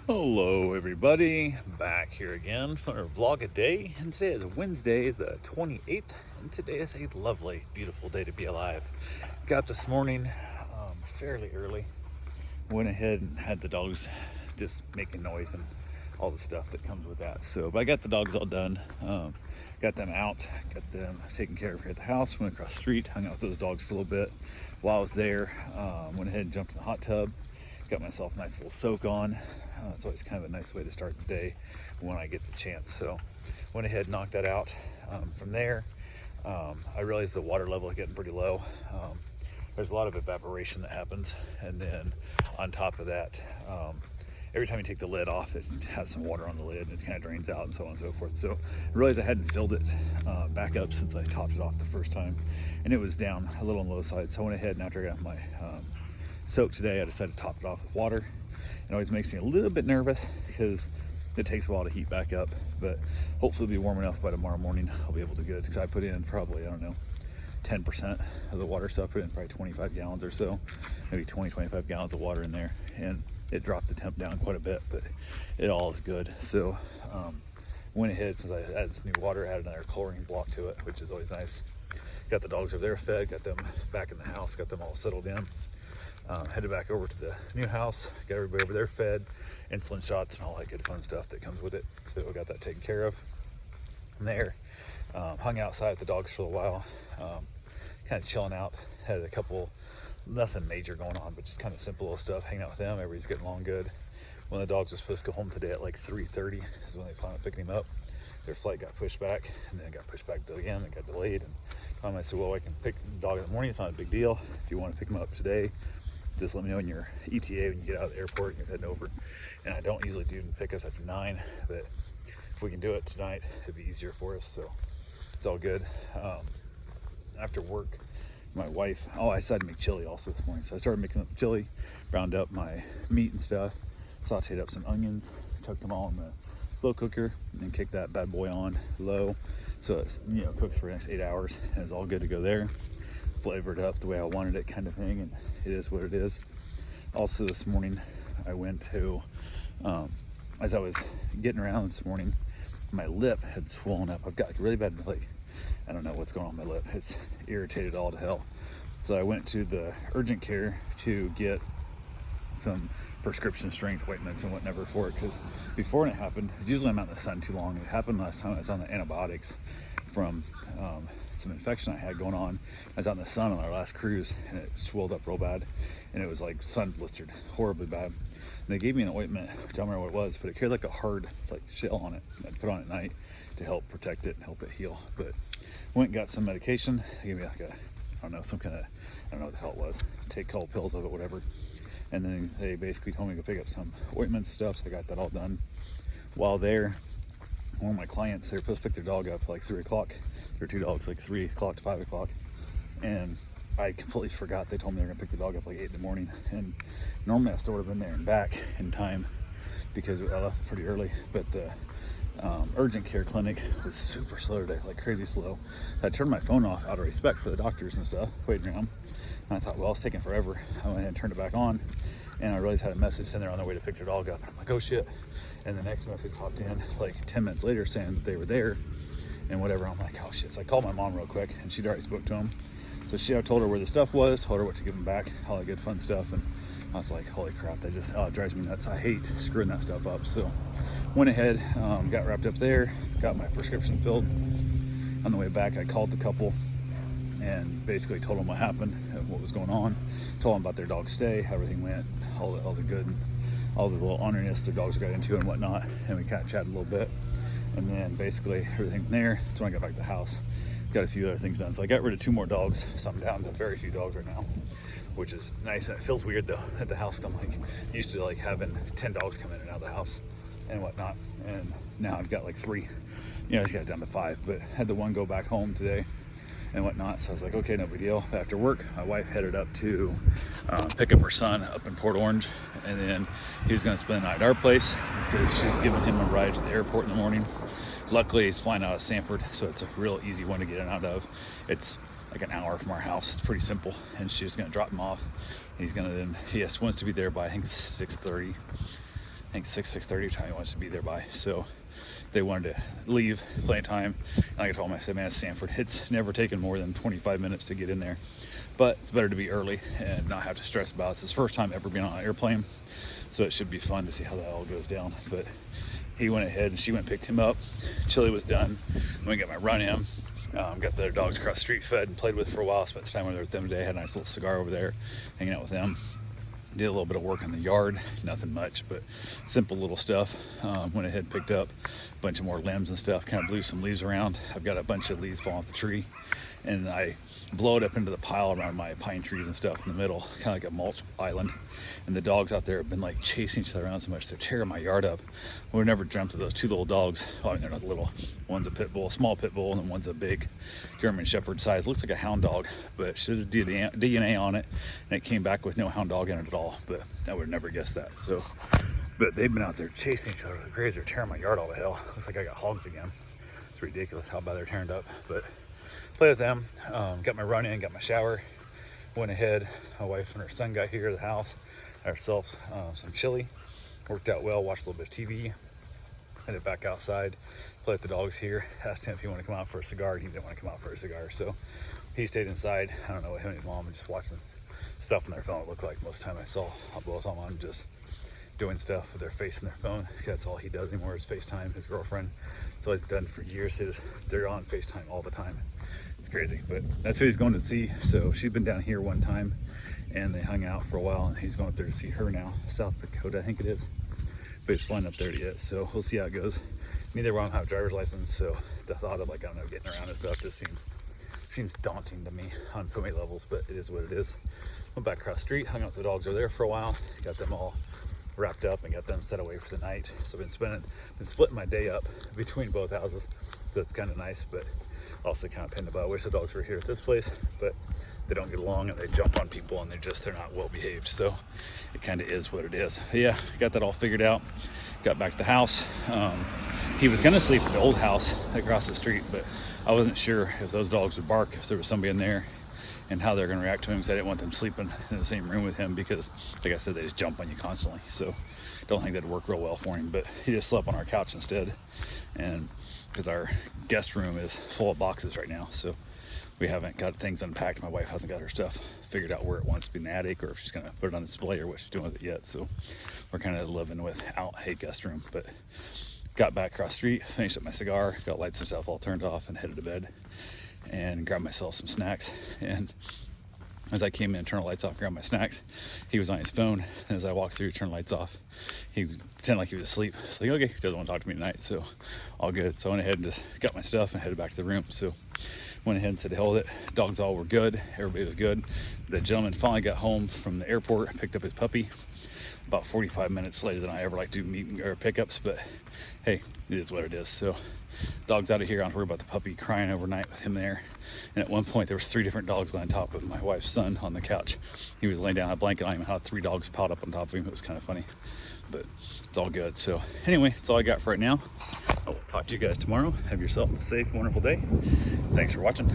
Hello everybody, back here again for a vlog a day, and today is Wednesday the 28th, and today is a lovely, beautiful day to be alive. Got this morning fairly early, went ahead and had the dogs just making noise and all the stuff that comes with that. But I got the dogs all done, got them out, got them taken care of here at the house, went across the street, hung out with those dogs for a little bit. While I was there, went ahead and jumped in the hot tub, got myself a nice little soak on. It's always kind of a nice way to start the day when I get the chance. So went ahead and knocked that out. From there, I realized the water level is getting pretty low. There's a lot of evaporation that happens, and then on top of that, every time you take the lid off, it has some water on the lid and it kind of drains out and so on and so forth. So I realized I hadn't filled it back up since I topped it off the first time, and it was down a little on the low side. So I went ahead and after I got my soak today, I decided to top it off with water. It always makes me a little bit nervous because it takes a while to heat back up, but hopefully it'll be warm enough by tomorrow morning. I'll be able to get it because I put in probably, I don't know, 10% of the water. So I put in probably 25 gallons or so, maybe 25 gallons of water in there, and it dropped the temp down quite a bit, but it all is good. So went ahead, since I added this new water, added another chlorine block to it, which is always nice. Got the dogs over there fed, got them back in the house, got them all settled in. Headed back over to the new house, got everybody over there fed, insulin shots and all that good fun stuff that comes with it. So I got that taken care of. From there, hung outside with the dogs for a while, kind of chilling out. Had a couple, nothing major going on, but just kind of simple little stuff, hanging out with them. Everybody's getting along good. One of the dogs was supposed to go home today at like 3:30 is when they planned on picking him up. Their flight got pushed back, and then it got pushed back again. It got delayed, and I said, well, I can pick the dog in the morning. It's not a big deal. If you want to pick him up today, just let me know in your ETA when you get out of the airport and you're heading over. And I don't usually do pickups after 9, but if we can do it tonight, it'd be easier for us. So it's all good. After work, my wife, I decided to make chili also this morning. So I started making up chili, browned up my meat and stuff, sauteed up some onions, chucked them all in the slow cooker, and then kicked that bad boy on low. So it's, cooks for the next 8 hours, and it's all good to go there. Flavored up the way I wanted it, kind of thing, and it is what it is. Also this morning I went to as I was getting around this morning, my lip had swollen up. I've got really bad, I don't know what's going on with my lip. It's irritated all to hell. So I went to the urgent care to get some prescription strength ointments and whatever for it, because before when it happened, usually I'm out in the sun too long. It happened last time I was on the antibiotics from some infection I had going on. I was out in the sun on our last cruise, and it swelled up real bad, and it was like sun blistered, horribly bad. And they gave me an ointment, which I don't remember what it was, but it carried like a hard shell on it. I'd put on at night to help protect it and help it heal. But went and got some medication. They gave me some kind of, I don't know what the hell it was. Take a couple pills of it, whatever. And then they basically told me to go pick up some ointment stuff, so I got that all done. While there, one of my clients, they were supposed to pick their dog up like 3 o'clock. There were 2 dogs, like 3 o'clock to 5 o'clock. And I completely forgot. They told me they were gonna pick the dog up like 8 in the morning. And normally I still would have been there and back in time because I left pretty early. But the urgent care clinic was super slow today, like crazy slow. I turned my phone off out of respect for the doctors and stuff, waiting around. And I thought, well, it's taking forever. I went ahead and turned it back on. And I realized I had a message saying they're on their way to pick their dog up. And I'm like, oh shit. And the next message popped in like 10 minutes later saying that they were there and whatever. I'm like, oh shit. So I called my mom real quick, and she'd already spoke to him. So I told her where the stuff was, told her what to give them back, all that good fun stuff. And I was like, holy crap, that just it drives me nuts. I hate screwing that stuff up. So went ahead, got wrapped up there, got my prescription filled. On the way back, I called the couple and basically told them what happened, what was going on, told them about their dog's stay, how everything went, all the good, all the little honoriness their dogs got into and whatnot. And we kind of chatted a little bit. And then basically everything there, that's when I got back to the house. Got a few other things done. So I got rid of 2 more dogs. So I'm down to very few dogs right now, which is nice. And it feels weird though at the house. I'm used to having 10 dogs come in and out of the house and whatnot. And now I've got like 3. I just got it down to 5, but had the one go back home today and whatnot. So I was like, okay, no big deal. After work, my wife headed up to pick up her son up in Port Orange, and then he was going to spend the night at our place because she's giving him a ride to the airport in the morning. Luckily, he's flying out of Sanford, so it's a real easy one to get in and out of. It's like an hour from our house. It's pretty simple, and she's going to drop him off. He wants to be there by I think 6:30. think 6:30 time he wants to be there by. So they wanted to leave, plenty of time. And like I told him, I said, man, at Stanford, it's never taken more than 25 minutes to get in there. But it's better to be early and not have to stress about it. It's his first time ever being on an airplane, so it should be fun to see how that all goes down. But he went ahead and she went and picked him up. Chili was done. I'm gonna get my run in. Got the other dogs across the street fed and played with for a while. Spent some time with them today. Had a nice little cigar over there, hanging out with them. Did a little bit of work in the yard, nothing much, but simple little stuff. Went ahead and picked up a bunch of more limbs and stuff, kind of blew some leaves around. I've got a bunch of leaves falling off the tree, and I blow it up into the pile around my pine trees and stuff in the middle, kind of like a mulch island. And the dogs out there have been like chasing each other around so much, they're tearing my yard up. We've never dreamt of those two little dogs. Well, I mean, they're not little. One's a pit bull, a small pit bull, and then one's a big German Shepherd size. Looks like a hound dog, but should have DNA on it, and it came back with no hound dog in it at all. But I would have never guessed that. So, but they've been out there chasing each other like crazy. They're tearing my yard all to hell. Looks like I got hogs again. It's ridiculous how bad they're tearing up. But play with them. Got my run in, got my shower. Went ahead. My wife and her son got here to the house. Had ourselves some chili. Worked out well. Watched a little bit of TV. Headed back outside. Played with the dogs here. Asked him if he wanted to come out for a cigar. He didn't want to come out for a cigar, so he stayed inside. I don't know what him and his mom were just watching stuff on their phone. It looked like most of the time I saw both of them just doing stuff with their face in their phone. That's all he does anymore is FaceTime. His girlfriend, it's all he's done for years. They're on FaceTime all the time. It's crazy, but that's who he's going to see. So she's been down here one time and they hung out for a while, and he's going up there to see her now. South Dakota, I think it is. But he's flying up there yet, so we'll see how it goes. Neither one of them have a driver's license, so the thought of, like, I don't know, getting around and stuff just seems daunting to me on so many levels, but it is what it is. Went back across the street, hung out with the dogs over there for a while, got them all wrapped up and got them set away for the night. So I've been splitting my day up between both houses, so it's kind of nice, but also kind of pinned about. I wish the dogs were here at this place, but they don't get along and they jump on people and they're not well behaved. So it kind of is what it is. But yeah, got that all figured out. Got back to the house. He was gonna sleep at the old house across the street, but I wasn't sure if those dogs would bark, if there was somebody in there, and how they're gonna react to him, because I didn't want them sleeping in the same room with him, because like I said, they just jump on you constantly. So don't think that'd work real well for him, but he just slept on our couch instead. And because our guest room is full of boxes right now, so we haven't got things unpacked. My wife hasn't got her stuff figured out where it wants to be in the attic, or if she's gonna put it on display, or what she's doing with it yet. So we're kind of living without a guest room. But got back across the street, finished up my cigar, got lights and stuff all turned off, and headed to bed and grabbed myself some snacks. And as I came in, turned the lights off, grabbed my snacks, he was on his phone. And as I walked through, turned the lights off, he pretended like he was asleep. It's like, okay, he doesn't want to talk to me tonight, so all good. So I went ahead and just got my stuff and headed back to the room. So went ahead and said, hell with it. Dogs all were good. Everybody was good. The gentleman finally got home from the airport, picked up his puppy about 45 minutes later than I ever like to do meet or pickups, but hey, it is what it is. So dog's out of here. I don't worry about the puppy crying overnight with him there. And at one point there was 3 different dogs on top of my wife's son on the couch. He was laying down on a blanket on him and had 3 dogs piled up on top of him. It was kind of funny, but it's all good. So anyway, that's all I got for right now. I will talk to you guys tomorrow. Have yourself a safe, wonderful day. Thanks for watching.